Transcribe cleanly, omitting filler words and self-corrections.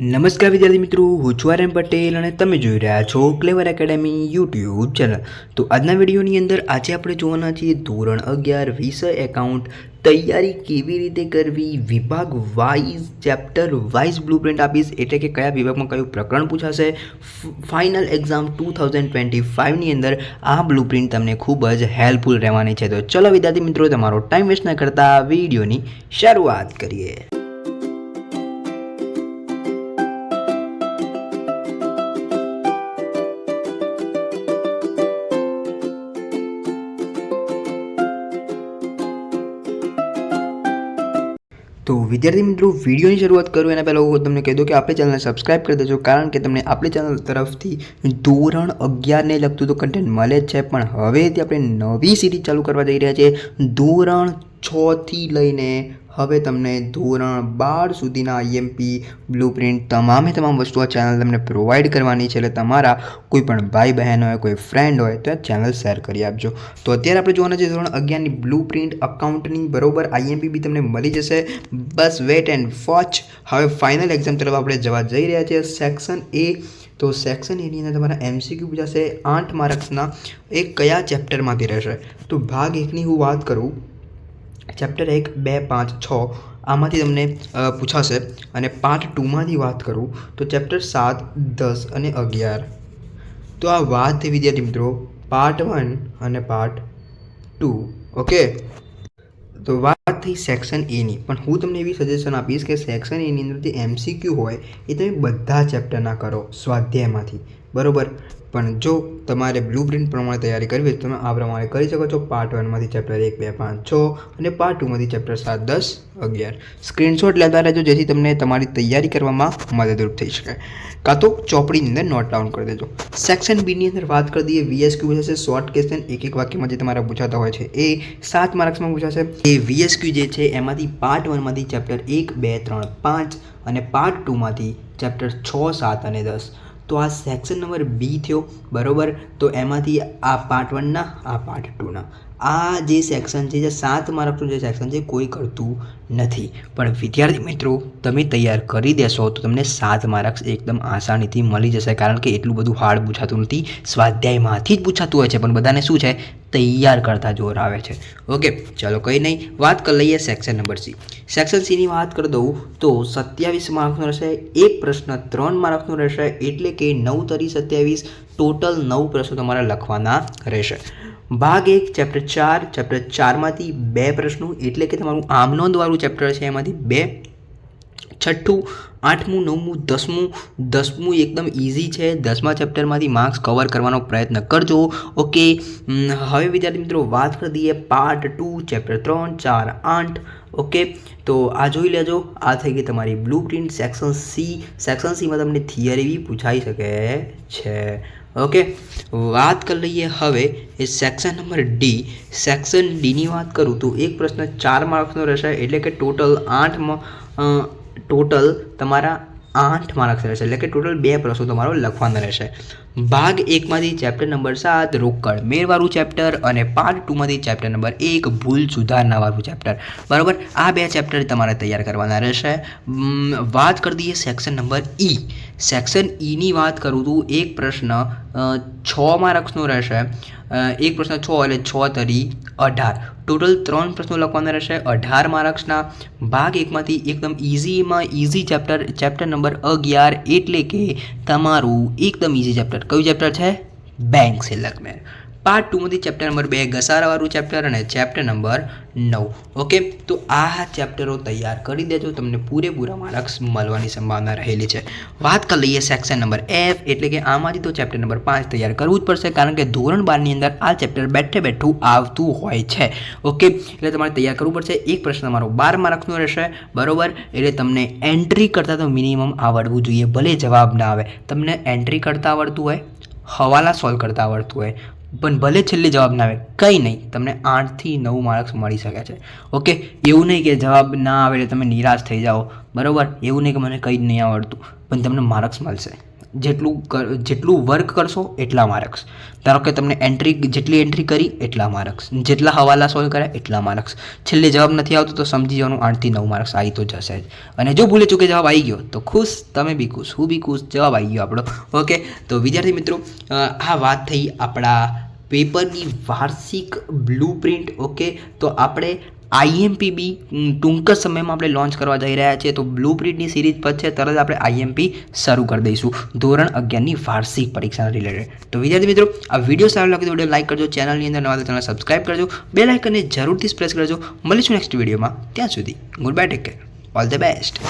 નમસ્કાર વિદ્યાર્થી મિત્રો, હું છું આર એમ પટેલ અને તમે જોઈ રહ્યા છો ક્લેવર એકેડેમી યુટ્યુબ ચેનલ। તો આજના વિડીયોની અંદર આજે આપણે જોવાના છીએ ધોરણ 11 વિષય એકાઉન્ટ તૈયારી કેવી રીતે કરવી, વિભાગ વાઇઝ ચેપ્ટર વાઇઝ બ્લુપ્રિન્ટ આપીશ, એટલે કે કયા વિભાગમાં કયું પ્રકરણ પૂછાશે। ફાઇનલ એક્ઝામ 2025ની અંદર આ બ્લુપ્રિન્ટ તમને ખૂબ જ હેલ્પફુલ રહેવાની છે। તો ચલો વિદ્યાર્થી મિત્રો, તમારો ટાઈમ વેસ્ટ ન કરતા વિડીયોની શરૂઆત કરીએ। તો વિદ્યાર્થી મિત્રો, વિડીયોની શરૂઆત કરું એના પહેલાં હું તમને કહી દઉં કે આપણી ચેનલને સબસ્ક્રાઇબ કરી દેજો, કારણ કે તમને આપણી ચેનલ તરફથી ધોરણ 11ને લગતું તો કન્ટેન્ટ મળે જ છે, પણ હવેથી આપણે નવી સિરીઝ ચાલુ કરવા જઈ રહ્યા છીએ। ધોરણ 6થી લઈને હવે તમને ધોરણ 12 સુધીના આઈએમપી બ્લુપ્રિન્ટ તમામ વસ્તુ આ ચેનલ તમને પ્રોવાઈડ કરવાની છે। એટલે તમારા કોઈ પણ ભાઈ બહેન હોય, કોઈ ફ્રેન્ડ હોય તો આ ચેનલ શેર કરી આપજો। તો અત્યારે આપણે જોવાના છે ધોરણ 11ની બ્લુપ્રિન્ટ અકાઉન્ટની, બરોબર। આઈએમપી બી તમને મળી જશે, બસ વેટ એન્ડ વોચ। હવે ફાઇનલ એક્ઝામ તરફ આપણે જવા જઈ રહ્યા છીએ। સેક્શન એ, તો સેક્શન એની અંદર તમારા એમસીક્યુ પૂછાશે 8 માર્ક્સના। એ કયા ચેપ્ટરમાંથી રહેશે? તો ભાગ 1ની હું વાત કરું, ચેપ્ટર 1, 2, 5, 6 આમાંથી તમને પૂછાશે, અને પાર્ટ 2માંથી વાત કરું તો ચેપ્ટર 7, 10 અને 11। તો આ વાત થઈ વિદ્યાર્થી મિત્રો પાર્ટ 1 અને પાર્ટ 2, ઓકે। તો વાત થઈ સેક્શન એની, પણ હું તમને એવી સજેશન આપીશ કે સેક્શન એની અંદર જે એમસીક્યુ હોય એ તમે બધા ચેપ્ટરના કરો સ્વાધ્યાયમાંથી, બરાબર। પણ જો તમારે બ્લુપ્રિન્ટ પ્રમાણે તૈયારી કરવી હોય તો તમે આ પ્રમાણે કરી શકો છો। પાર્ટ 1માંથી ચેપ્ટર 1, 2, 5, 6 અને પાર્ટ 2માંથી ચેપ્ટર 7, 10, 11 સ્ક્રીનશોટ લેતા રહેજો, જેથી તમને તમારી તૈયારી કરવામાં મદદરૂપ થઈ શકે, કાં તો ચોપડીની અંદર નોટ ડાઉન કરી દેજો। સેક્શન બીની અંદર વાત કરી દઈએ, વીએસક્યુ પૂછાશે શોર્ટ ક્વેશ્ચન, એક વાક્યમાં જે તમારા પૂછાતા હોય છે એ 7 માર્ક્સમાં પૂછાશે। એ વીએસક્યુ જે છે એમાંથી પાર્ટ 1માંથી ચેપ્ટર 1, 2, 3, 5 અને પાર્ટ 2માંથી ચેપ્ટર 6, 7 અને 10। તો આ સેક્શન નંબર બી થયો, બરાબર। તો એમાંથી આ પાર્ટ 1ના, આ પાર્ટ 2ના, આ જે સેક્શન છે, જે 7 માર્ક્સનું જે સેક્શન છે કોઈ કરતું નથી, પણ વિદ્યાર્થી મિત્રો તમે તૈયાર કરી દેશો તો તમને 7 માર્ક્સ એકદમ આસાનીથી મળી જશે, કારણ કે એટલું બધું હાર્ડ પૂછાતું નથી, સ્વાધ્યાયમાંથી જ પૂછાતું હોય છે, પણ બધાને શું છે, તૈયાર કરતા જોર આવે છે, ઓકે। ચાલો કંઈ નહીં, વાત કરી લઈએ સેક્શન નંબર સી। સેક્શન સીની વાત કરી દઉં તો 27 માર્ક્સનો રહેશે, એક પ્રશ્ન 3 માર્ક્સનો રહેશે, એટલે કે 9 તરી 27, ટોટલ 9 પ્રશ્નો તમારે લખવાના રહેશે। ભાગ 1 ચેપ્ટર 4, ચેપ્ટર 4માંથી 2 પ્રશ્નો, એટલે કે તમારું આમનોંધવાળું ચેપ્ટર છે એમાંથી 2, 6ઠું, 8મું, 9મું, 10મું। 10મું એકદમ ઇઝી છે, 10મા ચેપ્ટરમાંથી માર્ક્સ કવર કરવાનો પ્રયત્ન કરજો, ઓકે। હવે વિદ્યાર્થી મિત્રો વાત કરી દઈએ પાર્ટ 2 ચેપ્ટર 3, 4, 8, ઓકે। તો આ જોઈ લેજો, આ થઈ ગઈ તમારી બ્લુપ્રિન્ટ સેક્શન સી। સેક્શન સીમાં તમને થિયરી બી પૂછાઈ શકે છે, ઓકે। વાત કરી લઈએ હવે એ સેક્શન નંબર ડી। સેક્શન ડીની વાત કરું તો એક પ્રશ્ન 4 માર્ક્સનો રહેશે, એટલે કે ટોટલ તમારા 8 માર્ક્સ રહેશે, એટલે કે ટોટલ 2 પ્રશ્નો તમારો લખવાના રહેશે। ભાગ 1માંથી ચેપ્ટર નંબર 7 રોકડ મેળવાળું ચેપ્ટર, અને પાર્ટ 2માંથી ચેપ્ટર નંબર 1 ભૂલ સુધારનાવાળું ચેપ્ટર, બરાબર। આ 2 ચેપ્ટર તમારે તૈયાર કરવાના રહેશે। વાત કરી દઈએ સેક્શન નંબર ઈ। સેક્શન ઈની વાત કરું તો એક પ્રશ્ન 6 માર્ક્સનો રહેશે, એક પ્રશ્ન 6 એટલે 6 તરી 18, ટોટલ 3 પ્રશ્નો લખવાના રહેશે, 18 માર્ક્સના। ભાગ 1માંથી એકદમ ઇઝીમાં ઇઝી ચેપ્ટર નંબર 11, એટલે કે તમારું એકદમ ઇઝી ચેપ્ટર કયું ચેપ્ટર છે? બેંક સેલમેન। પાર્ટ 2માંથી ચેપ્ટર નંબર 2 ઘસારાવાળું ચેપ્ટર, અને ચેપ્ટર નંબર 9, ઓકે। તો આ ચેપ્ટરો તૈયાર કરી દેજો, તમને પૂરેપૂરા માર્ક્સ મળવાની સંભાવના રહેલી છે। વાત કરી લઈએ સેક્શન નંબર એફ, એટલે કે આમાંથી તો ચેપ્ટર નંબર 5 તૈયાર કરવું જ પડશે, કારણ કે ધોરણ 12ની અંદર આ ચેપ્ટર બેઠું આવતું હોય છે, ઓકે। એટલે તમારે તૈયાર કરવું પડશે। એક પ્રશ્ન તમારો 12 માર્ક્સનો રહેશે, બરાબર। એટલે તમને એન્ટ્રી કરતાં તો મિનિમમ આવડવું જોઈએ, ભલે જવાબ ના આવે, તમને એન્ટ્રી કરતાં આવડતું હોય, હવાલા સોલ્વ કરતાં આવડતું હોય, પણ ભલે છેલ્લે જવાબ ના આવે, કંઈ નહીં, તમને 8 થી 9 માર્ક્સ મળી શકે છે, ઓકે। એવું નહીં કે જવાબ ના આવે એટલે તમે નિરાશ થઈ જાઓ, બરાબર। એવું નહીં કે મને કંઈ જ નહીં આવડતું, પણ તમને માર્ક્સ મળશે, જેટલું વર્ક કરશો એટલા માર્ક્સ. ધારો કે તમને જેટલી એન્ટ્રી કરી એટલા માર્ક્સ, જેટલા હવાલા સોલ્વ કર્યા એટલા માર્ક્સ. છેલ્લે જવાબ નથી આવતો તો સમજી જવાનું 8 થી 9 માર્ક્સ આવી તો જશે જ. અને જો ભૂલે ચૂકે જવાબ આવી ગયો તો ખુશ, તમે બી ખુશ, હું બી ખુશ, જવાબ આવી ગયો આપણો. ઓકે, તો વિદ્યાર્થી મિત્રો, આ વાત થઈ આપણા પેપરની વાર્ષિક બ્લુ પ્રિન્ટ. ઓકે, તો આપણે IMP ટૂંક જ સમયમાં આપણે લોન્ચ કરવા જઈ રહ્યા છીએ. તો બ્લુ પ્રિન્ટની સિરીઝ પછી તરત આપણે IMP શરૂ કરી દઈશું ધોરણ 11ની વાર્ષિક પરીક્ષાના રિલેટેડ. તો વિદ્યાર્થી મિત્રો, આ વિડીયો સારો લાગે તો વિડીયો લાઈક કરજો, ચેનલની અંદર નવા તો ચેનલ સબસ્ક્રાઈબ કરજો, બેલ આઇકનને જરૂરથી પ્રેસ કરજો. મળીશું નેક્સ્ટ વિડીયોમાં. ત્યાં સુધી good bye, take care, all the best.